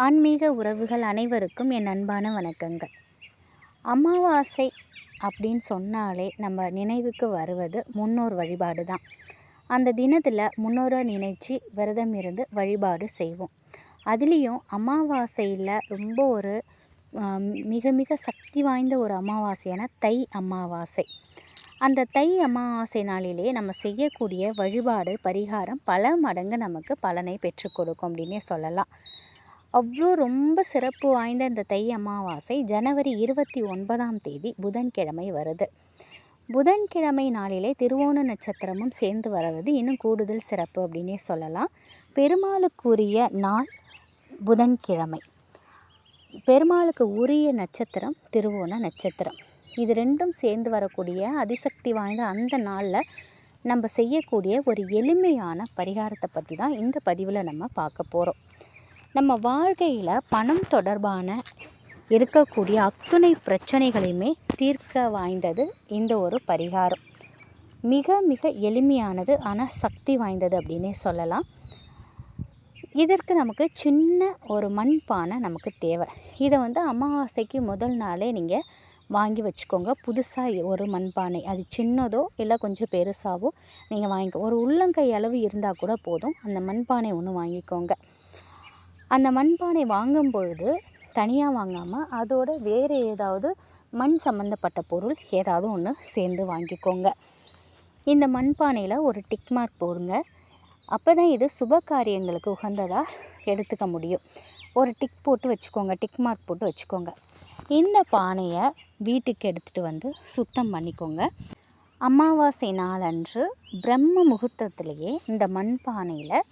ஆன்மீக உறவுகள் அனைவருக்கும் என் அன்பான வணக்கங்கள். அமாவாசை அப்படின்னு சொன்னாலே நம்ம நினைவுக்கு வருவது முன்னோர் வழிபாடு தான். அந்த தினத்தில் முன்னோரை நினைச்சு விரதம் இருந்து வழிபாடு செய்வோம். அதுலேயும் அமாவாசையில் ரொம்ப ஒரு மிக மிக சக்தி வாய்ந்த ஒரு அமாவாசையான தை அமாவாசை. அந்த தை அமாவாசை நாளிலே நம்ம செய்யக்கூடிய வழிபாடு பரிகாரம் பல மடங்கு நமக்கு பலனை பெற்றுக் கொடுக்கும் அப்படின்னே சொல்லலாம். அவ்வளோ ரொம்ப சிறப்பு வாய்ந்த இந்த தை அமாவாசை ஜனவரி 29ஆம் தேதி புதன்கிழமை வருது. புதன்கிழமை நாளிலே திருவோண நட்சத்திரமும் சேர்ந்து வருவது இன்னும் கூடுதல் சிறப்பு அப்படின்னே சொல்லலாம். பெருமாளுக்குரிய நாள் புதன்கிழமை. பெருமாளுக்கு உரிய நட்சத்திரம் திருவோண நட்சத்திரம். இது ரெண்டும் சேர்ந்து வரக்கூடிய அதிசக்தி வாய்ந்த அந்த நாளில் நம்ம செய்யக்கூடிய ஒரு எளிமையான பரிகாரத்தை பற்றி தான் இந்த பதிவில் நம்ம பார்க்க போகிறோம். நம்ம வாழ்க்கையில் பணம் தொடர்பான இருக்கக்கூடிய அத்துணை பிரச்சனைகளையுமே தீர்க்க வாய்ந்தது இந்த ஒரு பரிகாரம். மிக மிக எளிமையானது, ஆனால் சக்தி வாய்ந்தது அப்படின்னே சொல்லலாம். இதற்கு நமக்கு சின்ன ஒரு மண்பானை நமக்கு தேவை. இதை அமாவாசைக்கு முதல் நாளே நீங்கள் வாங்கி வச்சுக்கோங்க. புதுசாக ஒரு மண்பானை, அது சின்னதோ இல்லை கொஞ்சம் பெருசாகவோ நீங்கள் வாங்கிக்கோ. ஒரு உள்ளங்கை அளவு இருந்தால் கூட போதும். அந்த மண்பானை ஒன்று வாங்கிக்கோங்க. அந்த மண்பானை வாங்கும் பொழுது தனியாக வாங்காமல் அதோட வேறு ஏதாவது மண் சம்மந்தப்பட்ட பொருள் ஏதாவது ஒன்று சேர்ந்து வாங்கிக்கோங்க. இந்த மண்பானையில் ஒரு டிக் மார்க் போடுங்க. அப்போ தான் இது சுப காரியங்களுக்கு உகந்ததாக எடுத்துக்க முடியும். ஒரு டிக் போட்டு வச்சுக்கோங்க, டிக் மார்க் போட்டு வச்சுக்கோங்க. இந்த பானையை வீட்டுக்கு எடுத்துகிட்டு சுத்தம் பண்ணிக்கோங்க. அமாவாசை நாளன்று பிரம்ம முகூர்த்தத்திலேயே இந்த மண்பானையில்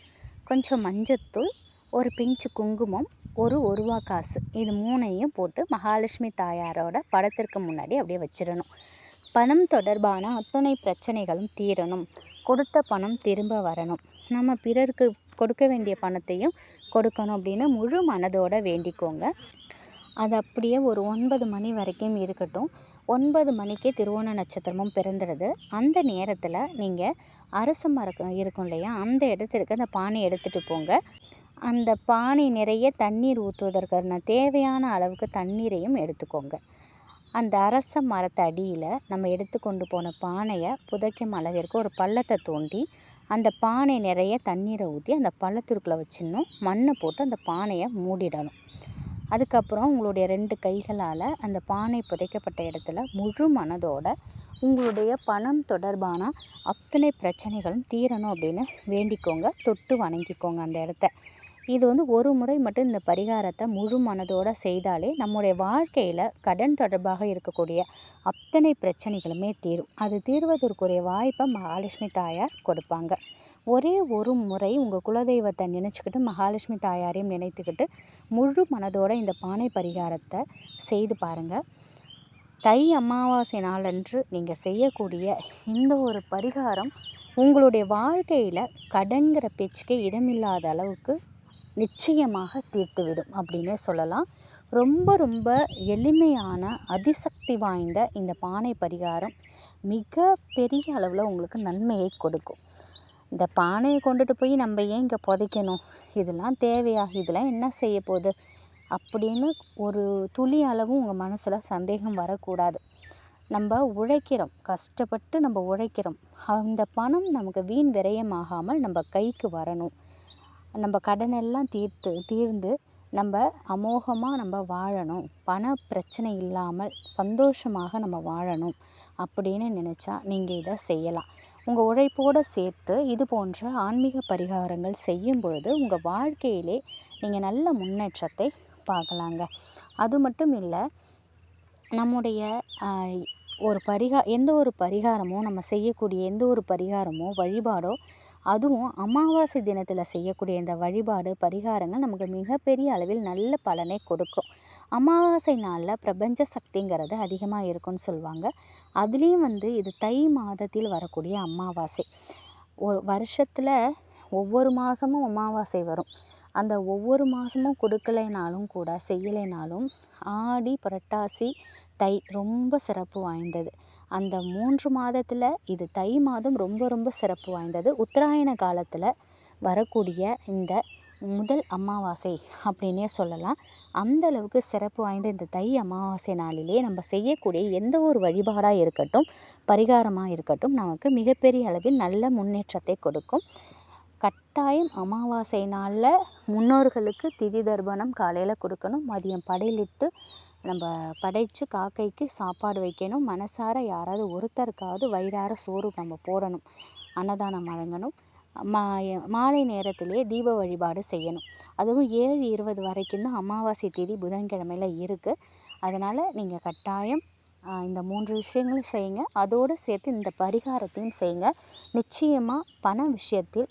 கொஞ்சம் மஞ்சத்தூள், ஒரு பிஞ்சு குங்குமம், ஒரு ரூபா காசு, இது மூணையும் போட்டு மகாலட்சுமி தாயாரோட படத்திற்கு முன்னாடி அப்படியே வச்சிடணும். பணம் தொடர்பான அத்தனை பிரச்சனைகளும் தீரணும், கொடுத்த பணம் திரும்ப வரணும், நம்ம பிறருக்கு கொடுக்க வேண்டிய பணத்தையும் கொடுக்கணும் அப்படின்னு முழு மனதோடு வேண்டிக்கோங்க. அது அப்படியே ஒரு 9 மணி வரைக்கும் இருக்கட்டும். 9 மணிக்கே திருவோண நட்சத்திரமும் பிறந்துடுது. அந்த நேரத்தில் நீங்கள் அரச மரம் இருக்கும் இல்லையா, அந்த இடத்திற்கு அந்த பானையை எடுத்துகிட்டு போங்க. அந்த பானை நிறைய தண்ணீர் ஊற்றுவதற்கான தேவையான அளவுக்கு தண்ணீரையும் எடுத்துக்கோங்க. அந்த அரச மரத்து அடியில் நம்ம எடுத்து கொண்டு போன பானையை புதைக்கும் அளவிற்கு ஒரு பள்ளத்தை தோண்டி அந்த பானை நிறைய தண்ணீரை ஊற்றி அந்த பள்ளத்திற்குள்ளே வச்சிடணும். மண்ணை போட்டு அந்த பானையை மூடிடணும். அதுக்கப்புறம் உங்களுடைய 2 கைகளால் அந்த பானை புதைக்கப்பட்ட இடத்துல முழு மனதோட உங்களுடைய பணம் தொடர்பான அத்தனை பிரச்சனைகளும் தீரணும் அப்படின்னு வேண்டிக்கோங்க. தொட்டு வணங்கிக்கோங்க அந்த இடத்த. இது ஒரு முறை மட்டும் இந்த பரிகாரத்தை முழு மனதோடு செய்தாலே நம்முடைய வாழ்க்கையில் கடன் தொடர்பாக இருக்கக்கூடிய அத்தனை பிரச்சனைகளுமே தீரும். அது தீர்வதற்குரிய வாய்ப்பை மகாலட்சுமி தாயார் கொடுப்பாங்க. ஒரே ஒரு முறை உங்கள் குலதெய்வத்தை நினச்சிக்கிட்டு மகாலட்சுமி தாயாரையும் நினைத்துக்கிட்டு முழு மனதோடு இந்த பானை பரிகாரத்தை செய்து பாருங்கள். தை அமாவாசை நாளன்று நீங்கள் செய்யக்கூடிய இந்த ஒரு பரிகாரம் உங்களுடைய வாழ்க்கையில் கடன்கிற பேச்சுக்கே இடமில்லாத அளவுக்கு நிச்சயமாக தீர்த்துவிடும் அப்படின்னே சொல்லலாம். ரொம்ப ரொம்ப எளிமையான அதிசக்தி வாய்ந்த இந்த பானை பரிகாரம் மிக பெரிய அளவில் உங்களுக்கு நன்மையை கொடுக்கும். இந்த பானையை கொண்டுட்டு போய் நம்ம ஏன் இங்கே புதைக்கணும், இதெல்லாம் தேவையா, இதெல்லாம் என்ன செய்ய போகுது அப்படின்னு ஒரு துளி அளவும் உங்கள் மனசில் சந்தேகம் வரக்கூடாது. நம்ம உழைக்கிறோம், கஷ்டப்பட்டு நம்ம உழைக்கிறோம். அந்த பணம் நமக்கு வீண் விரயமாகாமல் நம்ம கைக்கு வரணும். நம்ம கடனெல்லாம் தீர்ந்து நம்ம அமோகமாக நம்ம வாழணும், பண பிரச்சனை இல்லாமல் சந்தோஷமாக நம்ம வாழணும் அப்படின்னு நினச்சா நீங்கள் இதை செய்யலாம். உங்கள் உழைப்போடு சேர்த்து இது போன்ற ஆன்மீக பரிகாரங்கள் செய்யும் பொழுது உங்கள் வாழ்க்கையிலே நீங்கள் நல்ல முன்னேற்றத்தை பார்க்கலாங்க. அது மட்டும் இல்லை, நம்முடைய எந்த ஒரு பரிகாரமோ, நம்ம செய்யக்கூடிய எந்த ஒரு பரிகாரமோ வழிபாடோ, அதுவும் அமாவாசை தினத்தில் செய்யக்கூடிய இந்த வழிபாடு பரிகாரங்கள் நமக்கு மிகப்பெரிய அளவில் நல்ல பலனை கொடுக்கும். அமாவாசை நாளில் பிரபஞ்ச சக்திங்கிறது அதிகமாக இருக்குன்னு சொல்லுவாங்க. அதுலேயும் இது தை மாதத்தில் வரக்கூடிய அமாவாசை. ஒரு வருஷத்தில் ஒவ்வொரு மாதமும் அமாவாசை வரும். அந்த ஒவ்வொரு மாதமும் கொடுக்கலைனாலும் கூட, செய்யலைனாலும் ஆடி, புரட்டாசி, தை ரொம்ப சிறப்பு வாய்ந்தது. அந்த 3 மாதத்தில் இது தை மாதம் ரொம்ப ரொம்ப சிறப்பு வாய்ந்தது. உத்தராயண காலத்தில் வரக்கூடிய இந்த முதல் அமாவாசை அப்படின்னே சொல்லலாம். அந்த அளவுக்கு சிறப்பு வாய்ந்த இந்த தை அமாவாசை நாளிலே நம்ம செய்யக்கூடிய எந்த ஒரு வழிபாடாக இருக்கட்டும், பரிகாரமாக இருக்கட்டும், நமக்கு மிகப்பெரிய அளவில் நல்ல முன்னேற்றத்தை கொடுக்கும். கட்டாயம் அமாவாசை நாளில் முன்னோர்களுக்கு திதி தர்ப்பணம் காலையில் கொடுக்கணும். மதியம் படையலிட்டு நம்ம படைத்து காக்கைக்கு சாப்பாடு வைக்கணும். மனசார யாராவது ஒருத்தருக்காவது வயிறார சோறு நம்ம போடணும். அன்னதானம் வழங்கணும். மாலை நேரத்திலே தீப வழிபாடு செய்யணும். அதுவும் 7:20 வரைக்கும் தான் அமாவாசை தேதி புதன்கிழமையில் இருக்குது. அதனால் நீங்கள் கட்டாயம் இந்த 3 விஷயங்களும் செய்யுங்க. அதோடு சேர்த்து இந்த பரிகாரத்தையும் செய்யுங்க. நிச்சயமாக பண விஷயத்தில்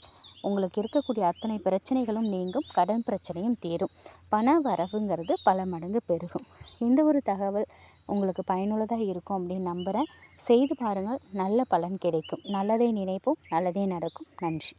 உங்களுக்கு இருக்கக்கூடிய அத்தனை பிரச்சனைகளும் நீங்கும். கடன் பிரச்சனையும் தீரும். பண வரவுங்கிறது பல மடங்கு பெருகும். இந்த ஒரு தகவல் உங்களுக்கு பயனுள்ளதாக இருக்கும் அப்படின்னு நம்புகிறேன். செய்து பாருங்கள், நல்ல பலன் கிடைக்கும். நல்லதே நினைப்போம், நல்லதே நடக்கும். நன்றி.